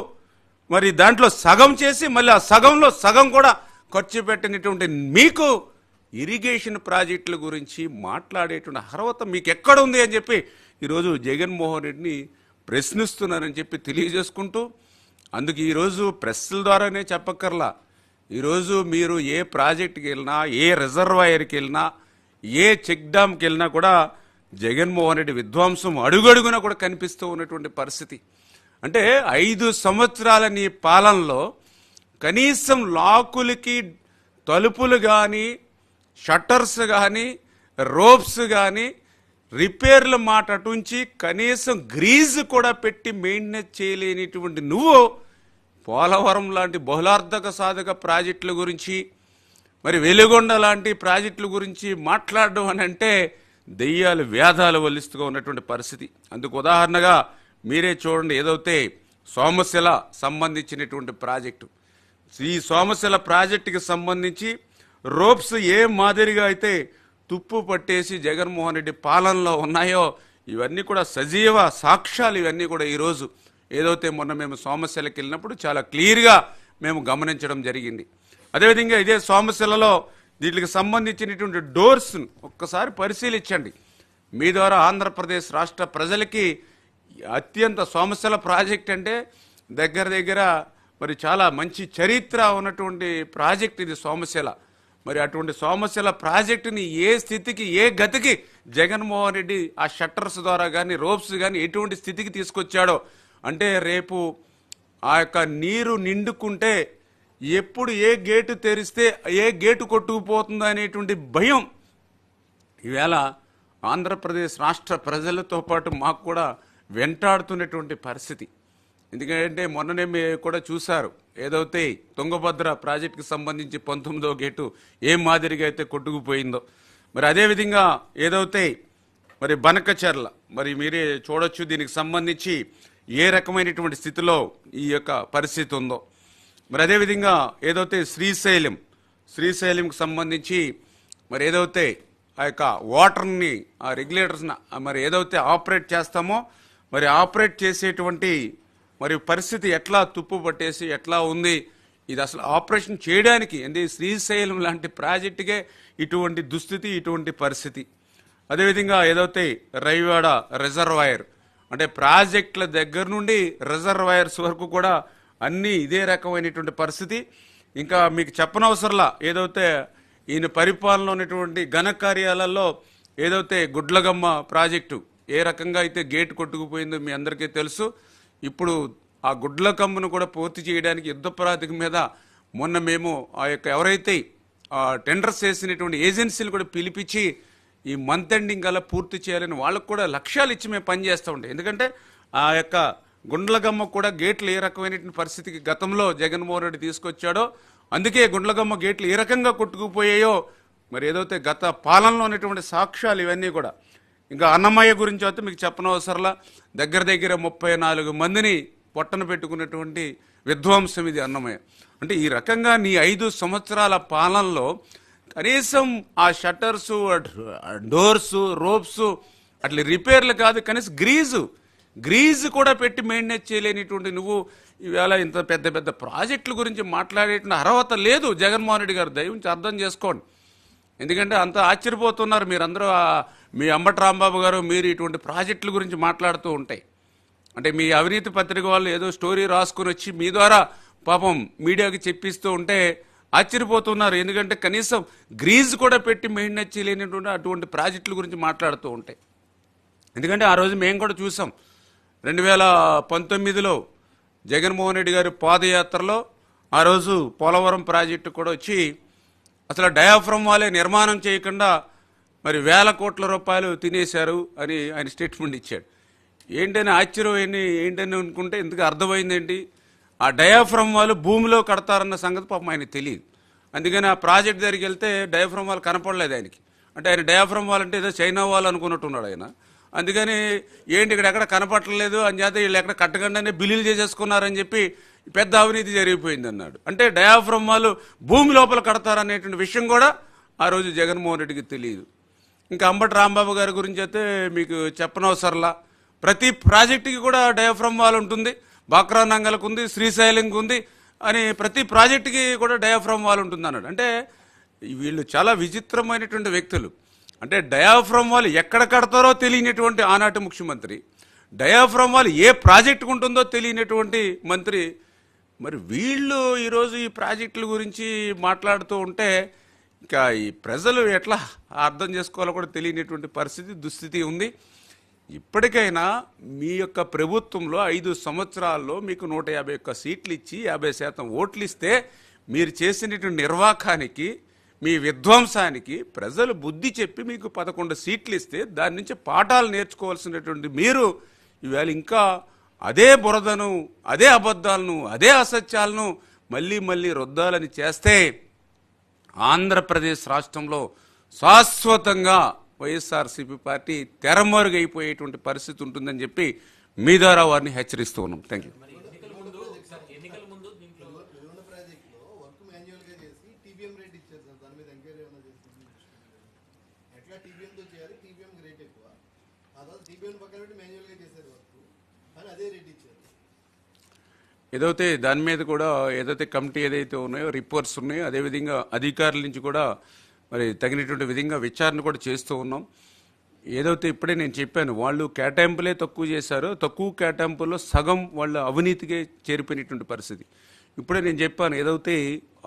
మరి దాంట్లో సగం చేసి మళ్ళీ ఆ సగంలో సగం కూడా ఖర్చు పెట్టినటువంటి మీకు ఇరిగేషన్ ప్రాజెక్టుల గురించి మాట్లాడేటువంటి అర్హత మీకు ఎక్కడ ఉంది అని చెప్పి ఈరోజు జగన్మోహన్ రెడ్డిని ప్రశ్నిస్తున్నారని చెప్పి తెలియజేసుకుంటూ, అందుకు ఈరోజు ప్రెస్ల ద్వారానే చెప్పక్కర్లా, ఈరోజు మీరు ఏ ప్రాజెక్టుకి వెళ్ళినా, ఏ రిజర్వాయర్కి వెళ్ళినా, ఏ చెక్ డ్యామ్కి వెళ్ళినా కూడా జగన్మోహన్ రెడ్డి విధ్వంసం అడుగడుగునా కూడా కనిపిస్తూ ఉన్నటువంటి పరిస్థితి. అంటే 5 సంవత్సరాల నీ పాలనలో కనీసం లాకులకి తలుపులు కానీ, షట్టర్స్ కానీ, రోప్స్ కానీ, రిపేర్ల మాట అటుంచి కనీసం గ్రీజ్ కూడా పెట్టి మెయింటెనెన్స్ చేయలేనిటువంటి నువ్వు పోలవరం లాంటి బహుళార్థక సాధక ప్రాజెక్టుల గురించి, మరి వెలుగొండ లాంటి ప్రాజెక్టుల గురించి మాట్లాడడం అని అంటే దెయ్యాలు వేదాలు వల్లిస్తూగా ఉన్నటువంటి పరిస్థితి. అందుకు ఉదాహరణగా మీరే చూడండి, ఏదైతే సోమశిల సంబంధించినటువంటి ప్రాజెక్టు, ఈ సోమశిల ప్రాజెక్టుకి సంబంధించి రోప్స్ ఏ మాదిరిగా అయితే తుప్పు పట్టేసి జగన్మోహన్ రెడ్డి పాలనలో ఉన్నాయో ఇవన్నీ కూడా సజీవ సాక్ష్యాలు. ఇవన్నీ కూడా ఈరోజు ఏదైతే మొన్న మేము సోమశిలకి వెళ్ళినప్పుడు చాలా క్లియర్గా మేము గమనించడం జరిగింది. అదేవిధంగా ఇదే సోమశిలలో వీటికి సంబంధించినటువంటి డోర్స్ ఒక్కసారి పరిశీలించండి. మీ ద్వారా ఆంధ్రప్రదేశ్ రాష్ట్ర ప్రజలకి అత్యంత సోమశిల ప్రాజెక్ట్ అంటే దగ్గర మరి చాలా మంచి చరిత్ర ఉన్నటువంటి ప్రాజెక్ట్ ఇది సోమశిల. మరి అటువంటి సోమశిల ప్రాజెక్టుని ఏ స్థితికి, ఏ గతికి జగన్మోహన్ రెడ్డి ఆ షట్టర్స్ ద్వారా కానీ, రోప్స్ కానీ ఎటువంటి స్థితికి తీసుకొచ్చాడో అంటే రేపు ఆ యొక్క నీరు నిండుకుంటే ఎప్పుడు ఏ గేటు తెరిస్తే ఏ గేటు కొట్టుకుపోతుందో అనేటువంటి భయం ఈవేళ ఆంధ్రప్రదేశ్ రాష్ట్ర ప్రజలతో పాటు మాకు కూడా వెంటాడుతున్నటువంటి పరిస్థితి. ఎందుకంటే మొన్ననే మీరు కూడా చూశారు, ఏదైతే తుంగభద్ర ప్రాజెక్టుకి సంబంధించి 19వ గేటు ఏ మాదిరిగా అయితే కొట్టుకుపోయిందో, మరి అదేవిధంగా ఏదైతే మరి బనకచెర్ల మరి మీరే చూడొచ్చు, దీనికి సంబంధించి ఏ రకమైనటువంటి స్థితిలో ఈ యొక్క పరిస్థితి ఉందో. మరి అదేవిధంగా ఏదైతే శ్రీశైలంకి సంబంధించి మరి ఏదైతే ఆ యొక్క వాటర్ని, ఆ రెగ్యులేటర్స్ని మరి ఏదైతే ఆపరేట్ చేస్తామో మరి ఆపరేట్ చేసేటువంటి మరి పరిస్థితి ఎట్లా తుప్పు పట్టేసి ఎట్లా ఉంది, ఇది అసలు ఆపరేషన్ చేయడానికి శ్రీశైలం లాంటి ప్రాజెక్టుకే ఇటువంటి దుస్థితి, ఇటువంటి పరిస్థితి. అదేవిధంగా ఏదైతే రైవాడ రిజర్వాయర్ అంటే ప్రాజెక్టుల దగ్గర నుండి రిజర్వాయర్స్ వరకు కూడా అన్నీ ఇదే రకమైనటువంటి పరిస్థితి. ఇంకా మీకు చెప్పనవసరంలా, ఏదైతే ఈయన పరిపాలన ఉన్నటువంటి ఘన కార్యాలయాల్లో ఏదైతే గుడ్లగమ్మ ప్రాజెక్టు ఏ రకంగా అయితే గేట్ కొట్టుకుపోయిందో మీ అందరికీ తెలుసు. ఇప్పుడు ఆ గుడ్లగమ్మను కూడా పూర్తి చేయడానికి యుద్ధ ప్రాతిపదిక మీద మొన్న మేము ఆ యొక్క ఎవరైతే టెండర్స్ చేసినటువంటి ఏజెన్సీలు కూడా పిలిపించి ఈ మంత్ ఎండింగ్ అలా పూర్తి చేయాలని వాళ్ళకు కూడా లక్ష్యాలు ఇచ్చి మేము పనిచేస్తూ ఉంటాం. ఎందుకంటే ఆ యొక్క గుండ్లగమ్మ కూడా గేట్లు ఏ రకమైనటువంటి పరిస్థితికి గతంలో జగన్మోహన్ రెడ్డి తీసుకొచ్చాడో, అందుకే గుండ్లగమ్మ గేట్లు ఏ రకంగా కొట్టుకుపోయాయో మరి ఏదైతే గత పాలనలో ఉన్నటువంటి సాక్ష్యాలు ఇవన్నీ కూడా. ఇంకా అన్నమయ్య గురించి అయితే మీకు చెప్పనవసరంలా, దగ్గర దగ్గర 34 మందిని పొట్టన పెట్టుకున్నటువంటి విధ్వంసం ఇది అన్నమయ్య. అంటే ఈ రకంగా నీ 5 సంవత్సరాల పాలనలో కనీసం ఆ షట్టర్స్, డోర్స్, రోప్స్ అట్లా రిపేర్లు కాదు, కనీసం గ్రీజు కూడా పెట్టి మెయింటైన్ చేయలేనిటువంటి నువ్వు ఈవేళ ఇంత పెద్ద పెద్ద ప్రాజెక్టుల గురించి మాట్లాడేటువంటి అర్హత లేదు జగన్మోహన్ రెడ్డి గారు. దయవుంచి అర్థం చేసుకోండి. ఎందుకంటే అంత ఆశ్చర్యపోతున్నారు మీరందరూ. మీ అంబటి రాంబాబు గారు మీరు ఇటువంటి ప్రాజెక్టుల గురించి మాట్లాడుతూ ఉంటాయి. అంటే మీ అవినీతి పత్రిక వాళ్ళు ఏదో స్టోరీ రాసుకుని వచ్చి మీ ద్వారా పాపం మీడియాకి చెప్పిస్తూ ఉంటే ఆశ్చర్యపోతున్నారు. ఎందుకంటే కనీసం గ్రీజ్ కూడా పెట్టి మెయింటైన్ చేయలేనటువంటి అటువంటి ప్రాజెక్టుల గురించి మాట్లాడుతూ ఉంటాయి. ఎందుకంటే ఆ రోజు మేము కూడా చూసాం 2019లో జగన్మోహన్ రెడ్డి గారి పాదయాత్రలో ఆ రోజు పోలవరం ప్రాజెక్టు కూడా వచ్చి అసలు డయాఫ్రమ్ వాళ్ళే నిర్మాణం చేయకుండా మరి వేల కోట్ల రూపాయలు తినేశారు అని ఆయన స్టేట్మెంట్ ఇచ్చాడు. ఏంటని ఆశ్చర్యం ఏంటని అనుకుంటే ఎందుకు అర్థమైందేంటి, ఆ డయాఫ్రమ్ వాళ్ళు భూమిలో కడతారన్న సంగతి పాపం ఆయనకి తెలియదు. అందుకని ఆ ప్రాజెక్ట్ దగ్గరికి వెళ్తే డయాఫ్రమ్ వాళ్ళు కనపడలేదు ఆయనకి. అంటే ఆయన డయాఫ్రమ్ వాళ్ళు అంటే ఏదో చైనా వాళ్ళు అనుకున్నట్టున్నాడు ఆయన. అందుకని ఏంటి ఇక్కడ ఎక్కడ కనపడలేదు అని చేత వీళ్ళు ఎక్కడ కట్టకుండానే బిల్లులు చేసేసుకున్నారని చెప్పి పెద్ద అవినీతి జరిగిపోయింది అన్నాడు. అంటే డయాఫ్రమ్ వాళ్ళు భూమి లోపల కడతారనేటువంటి విషయం కూడా ఆ రోజు జగన్మోహన్ రెడ్డికి తెలియదు. ఇంకా అంబటి రాంబాబు గారి గురించి అయితే మీకు చెప్పనవసరంలా, ప్రతి ప్రాజెక్టుకి కూడా డయాఫ్రమ్ వాల్ ఉంటుంది. బాక్రా నంగల్కు ఉంది, శ్రీశైలంకి ఉంది అని ప్రతి ప్రాజెక్టుకి కూడా డయాఫ్రమ్ వాల్ ఉంటుంది అన్నాడు. అంటే వీళ్ళు చాలా విచిత్రమైనటువంటి వ్యక్తులు. అంటే డయాఫ్రమ్ వాల్ ఎక్కడ కడతారో తెలియనటువంటి ఆనాటి ముఖ్యమంత్రి, డయాఫ్రమ్ వాల్ ఏ ప్రాజెక్టుకు ఉంటుందో తెలియనటువంటి మంత్రి. మరి వీళ్ళు ఈరోజు ఈ ప్రాజెక్టుల గురించి మాట్లాడుతూ ఉంటే ఇంకా ఈ ప్రజలు ఎట్లా అర్థం చేసుకోవాలో కూడా తెలియనటువంటి పరిస్థితి, దుస్థితి ఉంది. ఇప్పటికైనా మీ యొక్క ప్రభుత్వంలో 5 సంవత్సరాల్లో మీకు 151 సీట్లు ఇచ్చి 50% ఓట్లు ఇస్తే మీరు చేసినటువంటి నిర్వాకానికి, మీ విధ్వంసానికి ప్రజలు బుద్ధి చెప్పి మీకు 11 సీట్లు ఇస్తే దాని నుంచి పాఠాలు నేర్చుకోవాల్సినటువంటి మీరు ఈవేళ ఇంకా అదే బురదను, అదే అబద్ధాలను, అదే అసత్యాలను మళ్ళీ మళ్ళీ రుద్దాలని చేస్తే ఆంధ్రప్రదేశ్ రాష్ట్రంలో శాశ్వతంగా వైఎస్ఆర్సీపీ పార్టీ తెరమరుగైపోయేటువంటి పరిస్థితి ఉంటుందని చెప్పి మీ ద్వారా వారిని హెచ్చరిస్తూ ఉన్నాం. Thank you. ఏదైతే దాని మీద కూడా ఏదైతే కమిటీ ఏదైతే ఉన్నాయో, రిపోర్ట్స్ ఉన్నాయో, అదేవిధంగా అధికారుల నుంచి కూడా మరి తగినటువంటి విధంగా విచారణ కూడా చేస్తూ ఉన్నాం. ఏదైతే ఇప్పుడే నేను చెప్పాను, వాళ్ళు కేటాయింపులే తక్కువ చేశారో, తక్కువ కేటాయింపుల్లో సగం వాళ్ళ అవినీతికే చేరిపోయినటువంటి పరిస్థితి. ఇప్పుడే నేను చెప్పాను, ఏదైతే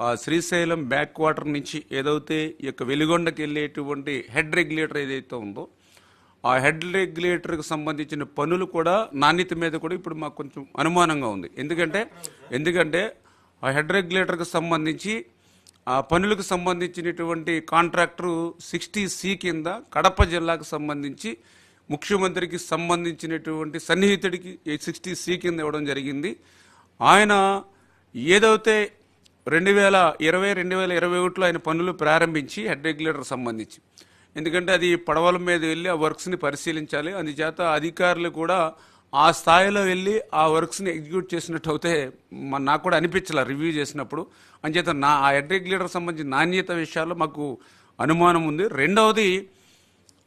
ఆ శ్రీశైలం బ్యాక్ వాటర్ నుంచి ఏదైతే ఈ యొక్క వెలిగొండకి వెళ్ళేటువంటి హెడ్ రెగ్యులేటర్ ఏదైతే ఉందో, ఆ హెడ్ రెగ్యులేటర్కి సంబంధించిన పనులు కూడా నాణ్యత మీద కూడా ఇప్పుడు మాకు కొంచెం అనుమానంగా ఉంది. ఎందుకంటే ఆ హెడ్ రెగ్యులేటర్కి సంబంధించి ఆ పనులకు సంబంధించినటువంటి కాంట్రాక్టరు 60C కింద కడప జిల్లాకు సంబంధించి ముఖ్యమంత్రికి సంబంధించినటువంటి సన్నిహితుడికి 60C కింద ఇవ్వడం జరిగింది. ఆయన ఏదైతే 2020-2021లో ఆయన పనులు ప్రారంభించి హెడ్ రెగ్యులేటర్ సంబంధించి, ఎందుకంటే అది పడవల మీద వెళ్ళి ఆ వర్క్స్ని పరిశీలించాలి. అందుచేత అధికారులు కూడా ఆ స్థాయిలో వెళ్ళి ఆ వర్క్స్ని ఎగ్జిక్యూట్ చేసినట్టు అయితే నాకు కూడా అనిపించాల రివ్యూ చేసినప్పుడు. అంచేత ఆ హెడ్ రెగ్యులేటర్ సంబంధించిన నాణ్యత విషయాల్లో మాకు అనుమానం ఉంది. రెండవది,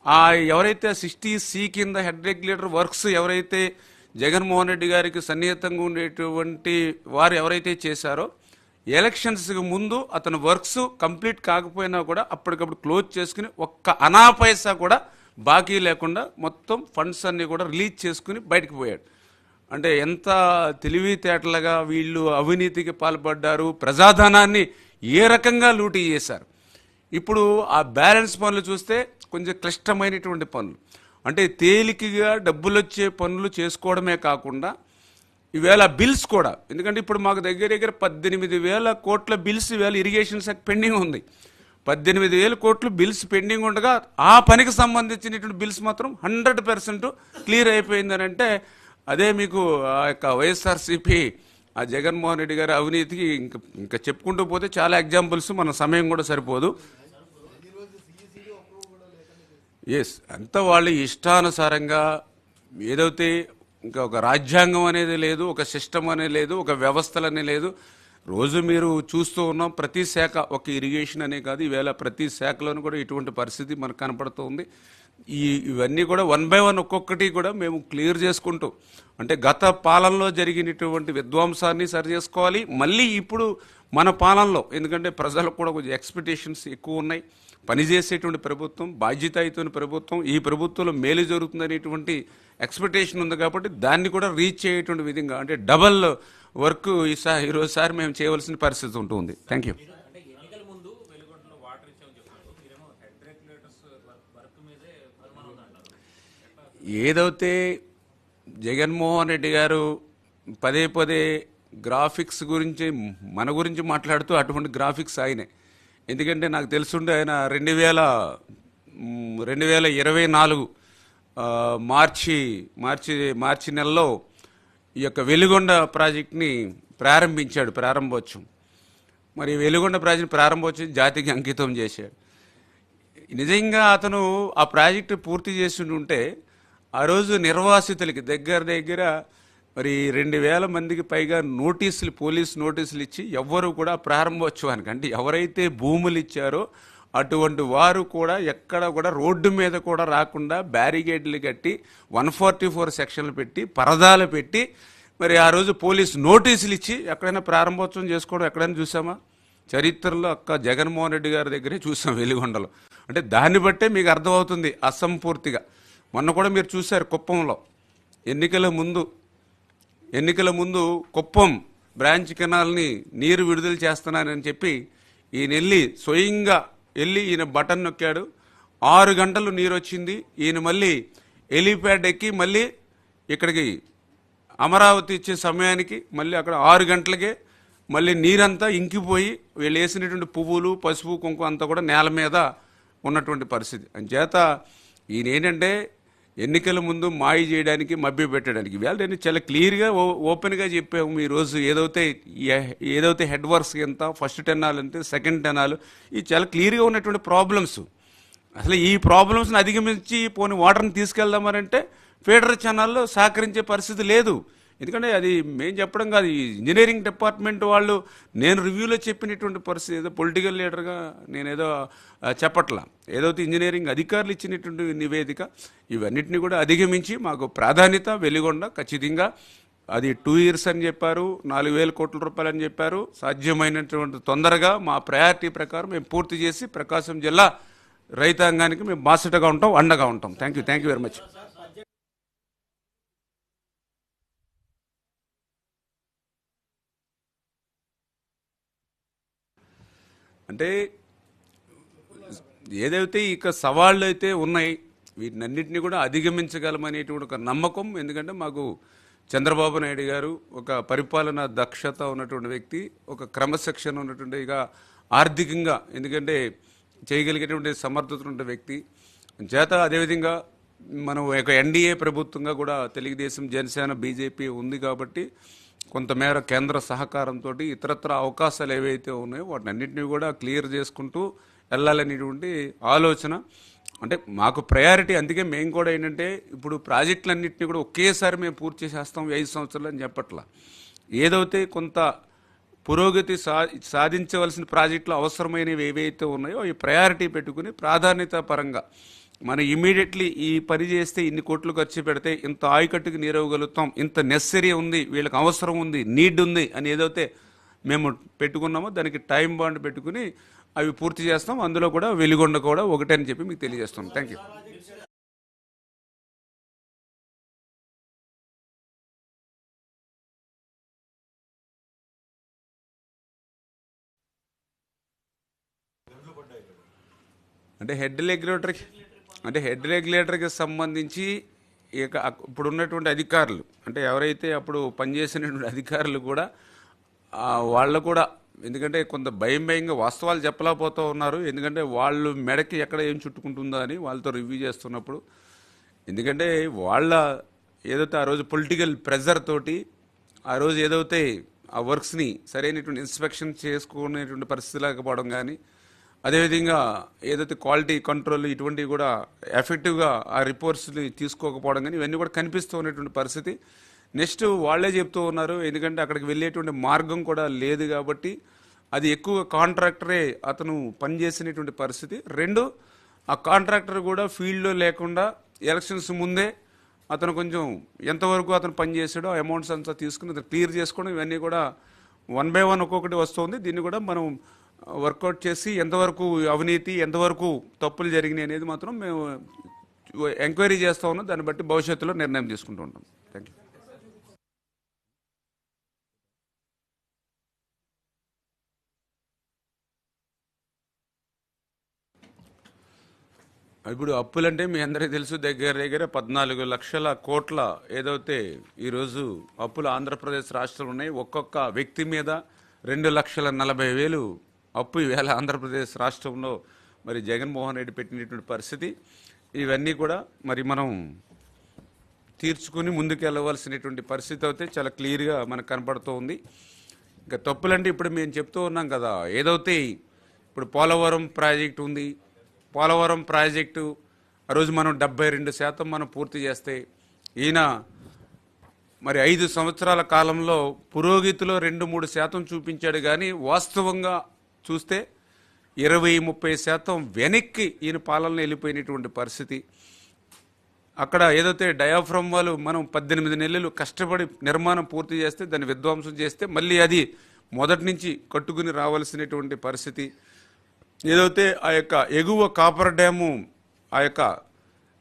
ఆ ఎవరైతే 60C కింద హెడ్ రెగ్యులేటర్ వర్క్స్ ఎవరైతే జగన్మోహన్ రెడ్డి గారికి సన్నిహితంగా ఉండేటువంటి వారు ఎవరైతే చేశారో, ఎలక్షన్స్కి ముందు అతను వర్క్స్ కంప్లీట్ కాకపోయినా కూడా అప్పటికప్పుడు క్లోజ్ చేసుకుని ఒక్క అనా పైసా కూడా బాకీ లేకుండా మొత్తం ఫండ్స్ అన్ని కూడా రిలీజ్ చేసుకుని బయటకు పోయాడు. అంటే ఎంత తెలివితేటలుగా వీళ్ళు అవినీతికి పాల్పడ్డారు, ప్రజాధనాన్ని ఏ రకంగా లూటీ చేశారు. ఇప్పుడు ఆ బ్యాలెన్స్ పనులు చూస్తే కొంచెం క్లిష్టమైనటువంటి పనులు. అంటే తేలికగా డబ్బులు వచ్చే పనులు చేసుకోవడమే కాకుండా ఈవేళ బిల్స్ కూడా, ఎందుకంటే ఇప్పుడు మాకు దగ్గర దగ్గర 18,000 కోట్ల బిల్స్ ఈవేళ ఇరిగేషన్ శాఖ పెండింగ్ ఉంది. 18,000 కోట్లు బిల్స్ పెండింగ్ ఉండగా ఆ పనికి సంబంధించినటువంటి బిల్స్ మాత్రం 100% క్లియర్ అయిపోయిందని అంటే అదే మీకు ఆ యొక్క వైఎస్ఆర్సీపీ ఆ జగన్మోహన్ రెడ్డి గారి అవినీతికి ఇంకా చెప్పుకుంటూ పోతే చాలా ఎగ్జాంపుల్స్, మన సమయం కూడా సరిపోదు. ఎస్, అంతా వాళ్ళు ఇష్టానుసారంగా ఏదైతే ఇంకా ఒక రాజ్యాంగం అనేది లేదు, ఒక సిస్టమ్ అనేది లేదు, ఒక వ్యవస్థలు అనేది లేదు. రోజు మీరు చూస్తూ ఉన్నాం ప్రతి శాఖ, ఒక ఇరిగేషన్ అనే కాదు, ఈవేళ ప్రతి శాఖలోనూ కూడా ఇటువంటి పరిస్థితి మనకు కనపడుతుంది. ఇవన్నీ కూడా 1 by 1 ఒక్కొక్కటి కూడా మేము క్లియర్ చేసుకుంటూ, అంటే గత పాలనలో జరిగినటువంటి విధ్వంసాన్ని సరి చేసుకోవాలి. మళ్ళీ ఇప్పుడు మన పాలనలో, ఎందుకంటే ప్రజలకు కూడా కొంచెం ఎక్స్పెక్టేషన్స్ ఎక్కువ ఉన్నాయి. పనిచేసేటువంటి ప్రభుత్వం, బాధ్యతాయుతమైన ప్రభుత్వం, ఈ ప్రభుత్వంలో మేలు జరుగుతుందనేటువంటి ఎక్స్పెక్టేషన్ ఉంది కాబట్టి దాన్ని కూడా రీచ్ అయ్యేటువంటి విధంగా, అంటే డబల్ వర్క్ ఈరోజుసారి మేము చేయవలసిన పరిస్థితి ఉంటుంది. Thank you. ఏదైతే జగన్మోహన్ రెడ్డి గారు పదే పదే గ్రాఫిక్స్ గురించి మన గురించి మాట్లాడుతూ అటువంటి గ్రాఫిక్స్ ఆయనే. ఎందుకంటే నాకు తెలుసుండే ఆయన 2024 మార్చి నెలలో ఈ యొక్క వెలిగొండ ప్రాజెక్ట్ని ప్రారంభించాడు, ప్రారంభోత్సవం. మరి వెలిగొండ ప్రాజెక్ట్ ప్రారంభోత్సవం జాతికి అంకితం చేశాడు. నిజంగా అతను ఆ ప్రాజెక్టు పూర్తి చేసి ఉంటే ఆ రోజు నిర్వాసితులకి దగ్గర మరి 2,000 మందికి పైగా నోటీసులు, పోలీస్ నోటీసులు ఇచ్చి ఎవ్వరూ కూడా ప్రారంభోత్సవానికి, అంటే ఎవరైతే భూములు ఇచ్చారో అటువంటి వారు కూడా ఎక్కడ కూడా రోడ్డు మీద కూడా రాకుండా బ్యారికేడ్లు కట్టి 144 సెక్షన్లు పెట్టి పరదాలు పెట్టి మరి ఆ రోజు పోలీస్ నోటీసులు ఇచ్చి ఎక్కడైనా ప్రారంభోత్సవం చేసుకోవడం ఎక్కడైనా చూసామా? చరిత్రలో అక్క జగన్మోహన్ రెడ్డి గారి దగ్గరే చూసాం వెలిగొండలో. అంటే దాన్ని బట్టే మీకు అర్థమవుతుంది అసంపూర్తిగా. మొన్న కూడా మీరు చూశారు కుప్పంలో ఎన్నికల ముందు కుప్పం బ్రాంచ్ కెనాల్ని నీరు విడుదల చేస్తున్నానని చెప్పి ఈయన స్వయంగా వెళ్ళి ఈయన బటన్ నొక్కాడు. 6 గంటలు నీరు వచ్చింది. ఈయన మళ్ళీ హెలీప్యాడ్ ఎక్కి మళ్ళీ ఇక్కడికి అమరావతి ఇచ్చే సమయానికి మళ్ళీ అక్కడ 6 గంటలకే మళ్ళీ నీరంతా ఇంకిపోయి వీళ్ళు వేసినటువంటి పువ్వులు, పసుపు, కుంకుమ అంతా కూడా నేల మీద ఉన్నటువంటి పరిస్థితి. అంచేత ఈయన ఏంటంటే ఎన్నికల ముందు మాయ చేయడానికి, మభ్య పెట్టడానికి. ఇవాళ నేను చాలా క్లియర్గా ఓపెన్గా చెప్పాము. ఈరోజు ఏదైతే హెడ్ వర్క్స్ ఎంత, ఫస్ట్ టెన్నాలు ఎంత, సెకండ్ టెన్నాలు, ఇది చాలా క్లియర్గా ఉన్నటువంటి ప్రాబ్లమ్స్. అసలు ఈ ప్రాబ్లమ్స్ని అధిగమించి పోనీ వాటర్ని తీసుకెళ్దామనంటే ఫీడర్ ఛానల్లో సహకరించే పరిస్థితి లేదు. ఎందుకంటే అది మేము చెప్పడం కాదు, ఈ ఇంజనీరింగ్ డిపార్ట్మెంట్ వాళ్ళు, నేను రివ్యూలో చెప్పినటువంటి పరిస్థితి. ఏదో పొలిటికల్ లీడర్గా నేనేదో చెప్పట్లా, ఏదైతే ఇంజనీరింగ్ అధికారులు ఇచ్చినటువంటి నివేదిక, ఇవన్నిటిని కూడా అధిగమించి మాకు ప్రాధాన్యత వెలిగొండ ఖచ్చితంగా అది 2 years అని చెప్పారు, 4,000 కోట్ల రూపాయలు అని చెప్పారు. సాధ్యమైనటువంటి తొందరగా మా ప్రయారిటీ ప్రకారం మేము పూర్తి చేసి ప్రకాశం జిల్లా రైతాంగానికి మేము బాసటగా ఉంటాం, అండగా ఉంటాం. Thank you very much. అంటే ఏదైతే ఇక సవాళ్ళు అయితే ఉన్నాయి, వీటినన్నింటినీ కూడా అధిగమించగలమనేటువంటి ఒక నమ్మకం. ఎందుకంటే మాకు చంద్రబాబు నాయుడు గారు ఒక పరిపాలన దక్షత ఉన్నటువంటి వ్యక్తి, ఒక క్రమశిక్షణ ఉన్నటువంటి, ఇక ఆర్థికంగా ఎందుకంటే చేయగలిగేటువంటి సమర్థత ఉన్న వ్యక్తి చేత. అదేవిధంగా మనం ఒక ఎన్డీఏ ప్రభుత్వంగా కూడా తెలుగుదేశం, జనసేన, బీజేపీ ఉంది కాబట్టి కొంతమేర కేంద్ర సహకారంతో ఇతరత్ర అవకాశాలు ఏవైతే ఉన్నాయో వాటినన్నింటినీ కూడా క్లియర్ చేసుకుంటూ వెళ్ళాలనేటువంటి ఆలోచన. అంటే మాకు ప్రయారిటీ. అందుకే మేము కూడా ఏంటంటే ఇప్పుడు ప్రాజెక్టులన్నింటినీ కూడా ఒకేసారి మేము పూర్తి చేసేస్తాం 5 సంవత్సరాలు అని చెప్పట్లా. ఏదైతే కొంత పురోగతి సాధించవలసిన ప్రాజెక్టులు అవసరమైనవి ఏవైతే ఉన్నాయో ఈ ప్రయారిటీ పెట్టుకుని ప్రాధాన్యత పరంగా మనం ఇమీడియట్లీ ఈ పని చేస్తే ఇన్ని కోట్లు ఖర్చు పెడితే ఇంత ఆయకట్టుకు నీరవగలుగుతాం, ఇంత నెసరీ ఉంది, వీళ్ళకి అవసరం ఉంది, నీడ్ ఉంది అని ఏదైతే మేము పెట్టుకున్నామో దానికి టైం బాండ్ పెట్టుకుని అవి పూర్తి చేస్తాం. అందులో కూడా వెలిగొండ కూడా ఒకటే అని చెప్పి మీకు తెలియజేస్తాం. Thank you. అంటే హెడ్ రెగ్యులేటర్కి అంటే హెడ్ రెగ్యులేటర్కి సంబంధించి ఇక ఇప్పుడు ఉన్నటువంటి అధికారులు అంటే ఎవరైతే అప్పుడు పనిచేసినటువంటి అధికారులు కూడా వాళ్ళు కూడా ఎందుకంటే కొంత భయంగా వాస్తవాలు చెప్పలేకపోతూ ఉన్నారు. ఎందుకంటే వాళ్ళు మెడకి ఎక్కడ ఏం చుట్టుకుంటుందో అని వాళ్ళతో రివ్యూ చేస్తున్నప్పుడు, ఎందుకంటే వాళ్ళ ఏదైతే ఆ రోజు పొలిటికల్ ప్రెజర్ తోటి ఆ రోజు ఏదైతే ఆ వర్క్స్ని సరైనటువంటి ఇన్స్పెక్షన్ చేసుకునేటువంటి పరిస్థితి లేకపోవడం కానీ, అదేవిధంగా ఏదైతే క్వాలిటీ కంట్రోల్ ఇటువంటివి కూడా ఎఫెక్టివ్గా ఆ రిపోర్ట్స్ని తీసుకోకపోవడం కానీ ఇవన్నీ కూడా కనిపిస్తూ ఉన్నటువంటి పరిస్థితి. నెక్స్ట్ వాళ్ళే చెప్తూ ఉన్నారు, ఎందుకంటే అక్కడికి వెళ్ళేటువంటి మార్గం కూడా లేదు కాబట్టి అది ఎక్కువ కాంట్రాక్టరే అతను పనిచేసినటువంటి పరిస్థితి. రెండు, ఆ కాంట్రాక్టర్ కూడా ఫీల్డ్లో లేకుండా ఎలక్షన్స్ ముందే అతను కొంచెం ఎంతవరకు అతను పనిచేసాడో ఆ అమౌంట్స్ అంతా తీసుకుని అతను క్లియర్ చేసుకోవడం ఇవన్నీ కూడా 1 by 1 ఒక్కొక్కటి వస్తుంది. దీన్ని కూడా మనం వర్కౌట్ చేసి ఎంతవరకు అవినీతి ఎంతవరకు తప్పులు జరిగినాయి అనేది మాత్రం మేము ఎంక్వైరీ చేస్తూ ఉన్నాం. దాన్ని బట్టి భవిష్యత్తులో నిర్ణయం తీసుకుంటూ ఉంటాం. Thank you. ఇప్పుడు అప్పులంటే మీ అందరికీ తెలుసు, దగ్గర దగ్గర 14 లక్షల కోట్ల ఏదైతే ఈరోజు అప్పులు ఆంధ్రప్రదేశ్ రాష్ట్రంలో ఉన్నాయి. ఒక్కొక్క వ్యక్తి మీద 2,40,000 అప్పు ఈవేళ ఆంధ్రప్రదేశ్ రాష్ట్రంలో మరి జగన్మోహన్ రెడ్డి పెట్టినటువంటి పరిస్థితి. ఇవన్నీ కూడా మరి మనం తీర్చుకుని ముందుకు వెళ్ళవలసినటువంటి పరిస్థితి అయితే చాలా క్లియర్గా మనకు కనపడుతూ ఉంది. ఇంకా తప్పులంటే ఇప్పుడు మేము చెప్తూ ఉన్నాం కదా, ఏదైతే ఇప్పుడు పోలవరం ప్రాజెక్టు ఉంది, పోలవరం ప్రాజెక్టు ఆ రోజు మనం 72% మనం పూర్తి చేస్తే ఈయన మరి 5 సంవత్సరాల కాలంలో పురోగతిలో 2-3% చూపించాడు. కానీ వాస్తవంగా చూస్తే 20-30% వెనక్కి ఈయన పాలనలో వెళ్ళిపోయినటువంటి పరిస్థితి. అక్కడ ఏదైతే డయాఫ్రమ్ వాళ్ళు మనం 18 నెలలు కష్టపడి నిర్మాణం పూర్తి చేస్తే దాన్ని విధ్వంసం చేస్తే మళ్ళీ అది మొదటి నుంచి కట్టుకుని రావాల్సినటువంటి పరిస్థితి. ఏదైతే ఆ యొక్క ఎగువ కాపర్ డ్యాము ఆ యొక్క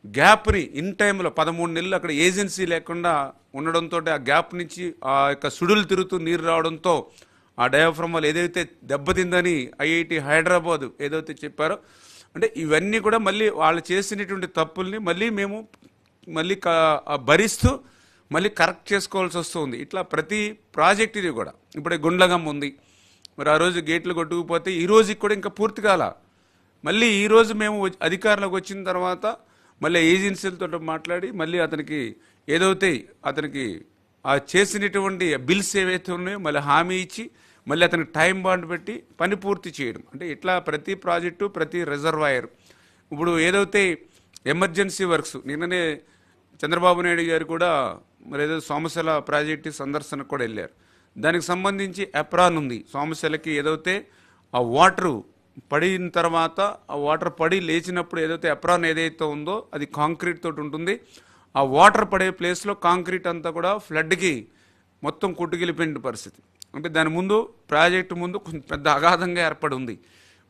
గ్యాప్ని ఇన్ టైంలో 13 నెలలు అక్కడ ఏజెన్సీ లేకుండా ఉండడంతో ఆ గ్యాప్ నుంచి ఆ యొక్క సుడులు తిరుగుతూ నీరు రావడంతో ఆ డయాఫ్రమ్ వాళ్ళు ఏదైతే దెబ్బతిందని ఐఐటి హైదరాబాద్ ఏదైతే చెప్పారో, అంటే ఇవన్నీ కూడా మళ్ళీ వాళ్ళు చేసినటువంటి తప్పుల్ని మేము మళ్ళీ భరిస్తూ మళ్ళీ కరెక్ట్ చేసుకోవాల్సి వస్తుంది. ఇట్లా ప్రతి ప్రాజెక్ట్ ఇది కూడా ఇప్పుడే గుండ్లగం ఉంది, మరి ఆ రోజు గేట్లు కొట్టుకుపోతే ఈ రోజుకి కూడా ఇంకా పూర్తి కాల. మళ్ళీ ఈరోజు మేము అధికారంలోకి వచ్చిన తర్వాత మళ్ళీ ఏజెన్సీలతో మాట్లాడి మళ్ళీ అతనికి ఏదైతే అతనికి ఆ చేసినటువంటి బిల్స్ ఏవైతే ఉన్నాయో మళ్ళీ హామీ ఇచ్చి మళ్ళీ అతనికి టైం బాండ్ పెట్టి పని పూర్తి చేయడం. అంటే ఇట్లా ప్రతి ప్రాజెక్టు ప్రతి రిజర్వాయర్ ఇప్పుడు ఏదైతే ఎమర్జెన్సీ వర్క్స్ నిన్ననే చంద్రబాబు నాయుడు గారు కూడా మరి ఏదో సోమశిల ప్రాజెక్టు సందర్శనకు కూడా వెళ్ళారు. దానికి సంబంధించి ఎప్రాన్ ఉంది. సోమశిలకి ఏదైతే ఆ వాటరు పడిన తర్వాత ఆ వాటర్ పడి లేచినప్పుడు ఏదైతే ఎప్రాన్ ఏదైతే ఉందో అది కాంక్రీట్ తోటి ఉంటుంది. ఆ వాటర్ పడే ప్లేస్లో కాంక్రీట్ అంతా కూడా ఫ్లడ్కి మొత్తం కొట్టుకెళ్ళిపోయిన పరిస్థితి. అంటే దాని ముందు ప్రాజెక్టు ముందు కొంచెం పెద్ద అగాధంగా ఏర్పడి ఉంది.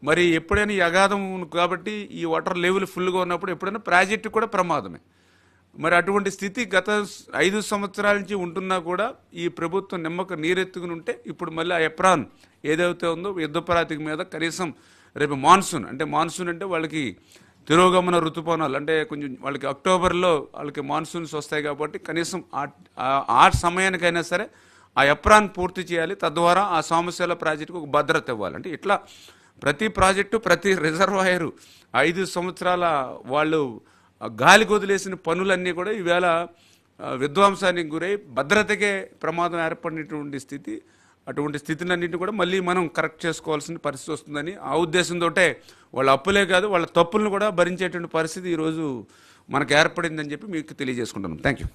మరి ఎప్పుడైనా ఈ అగాధం కాబట్టి ఈ వాటర్ లెవెల్ ఫుల్గా ఉన్నప్పుడు ఎప్పుడైనా ప్రాజెక్టు కూడా ప్రమాదమే. మరి అటువంటి స్థితి గత 5 సంవత్సరాల నుంచి ఉంటున్నా కూడా ఈ ప్రభుత్వం నీరెత్తుకుని ఉంటే ఇప్పుడు మళ్ళీ ఆ ఎప్రాన్ ఏదైతే ఉందో యుద్ధప్రాతిక మీద కనీసం రేపు మాన్సూన్ అంటే వాళ్ళకి తిరోగమన ఋతుపవనాలు అంటే కొంచెం వాళ్ళకి అక్టోబర్లో వాళ్ళకి మాన్సూన్స్ వస్తాయి కాబట్టి కనీసం ఆ సమయానికైనా సరే ఆ ఎప్రాన్ పూర్తి చేయాలి. తద్వారా ఆ సోమశిల ప్రాజెక్టుకు ఒక భద్రత ఇవ్వాలి. అంటే ఇట్లా ప్రతి ప్రాజెక్టు ప్రతి రిజర్వాయరు 5 సంవత్సరాల వాళ్ళు గాలికి వదిలేసిన పనులన్నీ కూడా ఈవేళ విధ్వంసానికి గురై భద్రతకే ప్రమాదం ఏర్పడినటువంటి స్థితి. అటువంటి స్థితినన్నింటినీ కూడా మళ్ళీ మనం కరెక్ట్ చేసుకోవాల్సిన పరిస్థితి వస్తుందని ఆ ఉద్దేశంతో వాళ్ళ అప్పులే కాదు వాళ్ళ తప్పులను కూడా భరించేటువంటి పరిస్థితి ఈరోజు మనకు ఏర్పడిందని చెప్పి మీకు తెలియజేసుకుంటున్నాం. Thank you.